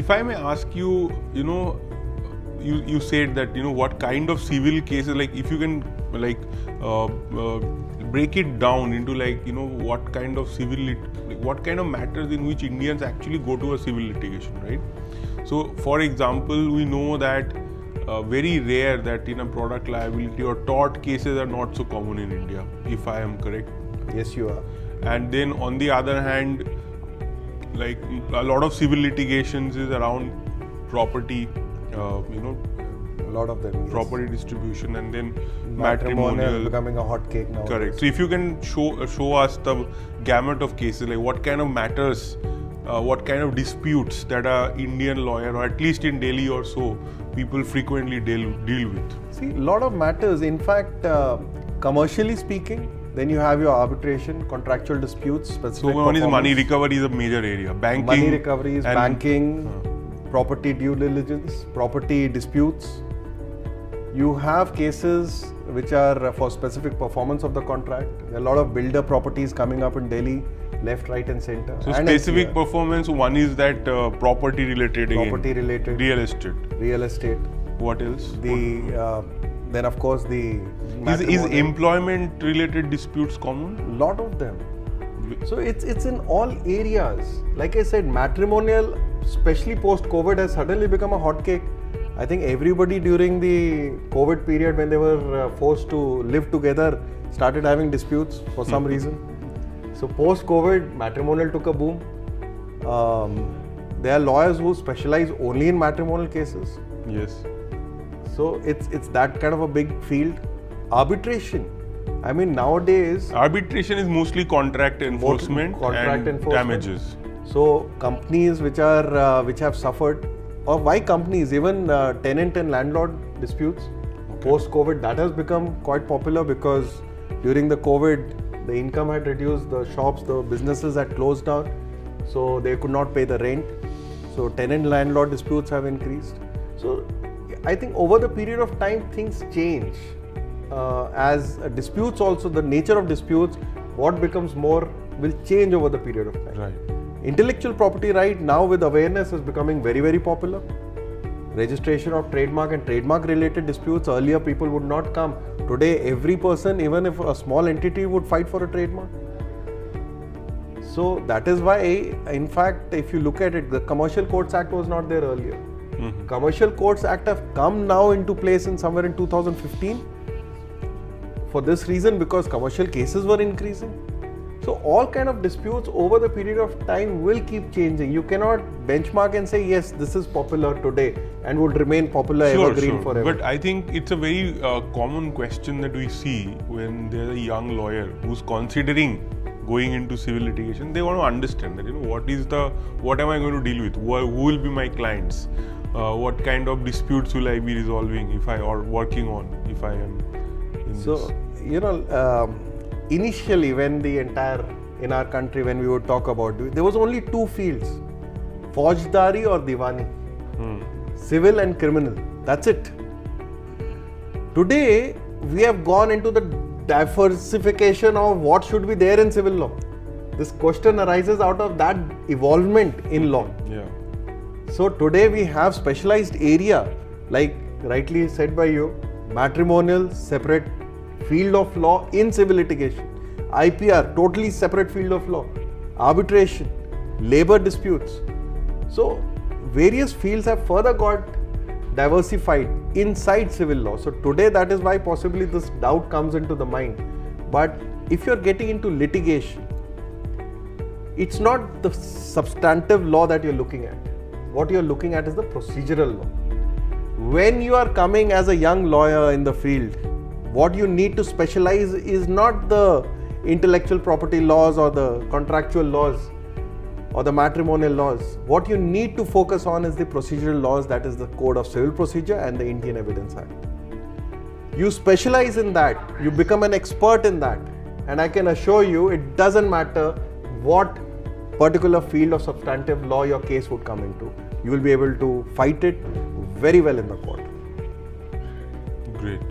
if I may ask you, you said that, what kind of civil cases, like if you can break it down into what kind of what kind of matters in which Indians actually go to a civil litigation, right? So for example, we know that very rare that in a product liability or tort cases are not so common in India, if I am correct. Yes, you are. And then on the other hand, like a lot of civil litigations is around property, a lot of them, yes. Property distribution, and then matrimonial becoming a hot cake now. Correct. So if you can show us the gamut of cases, like what kind of matters, what kind of disputes that a Indian lawyer, or at least in Delhi or so, people frequently deal with. See, a lot of matters. In fact, commercially speaking, then you have your arbitration, contractual disputes, specific. So one is money recovery is a major area. Banking. Money recovery is banking, property due diligence, property disputes. You have cases which are for specific performance of the contract. There are a lot of builder properties coming up in Delhi, left, right and center. So and specific performance, one is that property related related. Real estate. Real estate. What else? Then of course the... Is employment related disputes common? Lot of them. So it's in all areas. Like I said, matrimonial, especially post-COVID, has suddenly become a hot cake. I think everybody during the COVID period, when they were forced to live together, started having disputes for some reason. So post-COVID, matrimonial took a boom. There are lawyers who specialize only in matrimonial cases. Yes. So it's that kind of a big field. Arbitration. I mean, nowadays... Arbitration is mostly contract enforcement and damages. So companies which have suffered, or why companies, even tenant and landlord disputes, post-COVID, that has become quite popular because during the COVID, the income had reduced, the shops, the businesses had closed down, so they could not pay the rent. So tenant-landlord disputes have increased. So I think over the period of time, things change. As disputes also, the nature of disputes, what becomes more will change over the period of time. Right. Intellectual property right now with awareness is becoming very, very popular. Registration of trademark and trademark related disputes, earlier people would not come. Today every person, even if a small entity, would fight for a trademark. So that is why, in fact, if you look at it, the Commercial Courts Act was not there earlier. Commercial Courts Act have come now into place in somewhere in 2015 for this reason, because commercial cases were increasing. So all kind of disputes over the period of time will keep changing. You cannot benchmark and say, yes, this is popular today and would remain popular evergreen forever. But I think it's a very common question that we see when there's a young lawyer who's considering going into civil litigation. They want to understand that, what am I going to deal with? Who will be my clients? What kind of disputes will I be resolving or working on if I am in this? Initially, when in our country, when we would talk about it, there was only two fields, Faujdari or Diwani, civil and criminal, that's it. Today, we have gone into the diversification of what should be there in civil law. This question arises out of that evolvement in law. Yeah. So today we have specialized area, like rightly said by you, matrimonial, separate field of law in civil litigation, IPR, totally separate field of law, arbitration, labor disputes. So various fields have further got diversified inside civil law. So today that is why possibly this doubt comes into the mind. But if you're getting into litigation, it's not the substantive law that you're looking at. What you're looking at is the procedural law. When you are coming as a young lawyer in the field, what you need to specialize is not the intellectual property laws or the contractual laws or the matrimonial laws. What you need to focus on is the procedural laws, that is the Code of Civil Procedure and the Indian Evidence Act. You specialize in that, you become an expert in that, and I can assure you it doesn't matter what particular field of substantive law your case would come into. You will be able to fight it very well in the court. Great.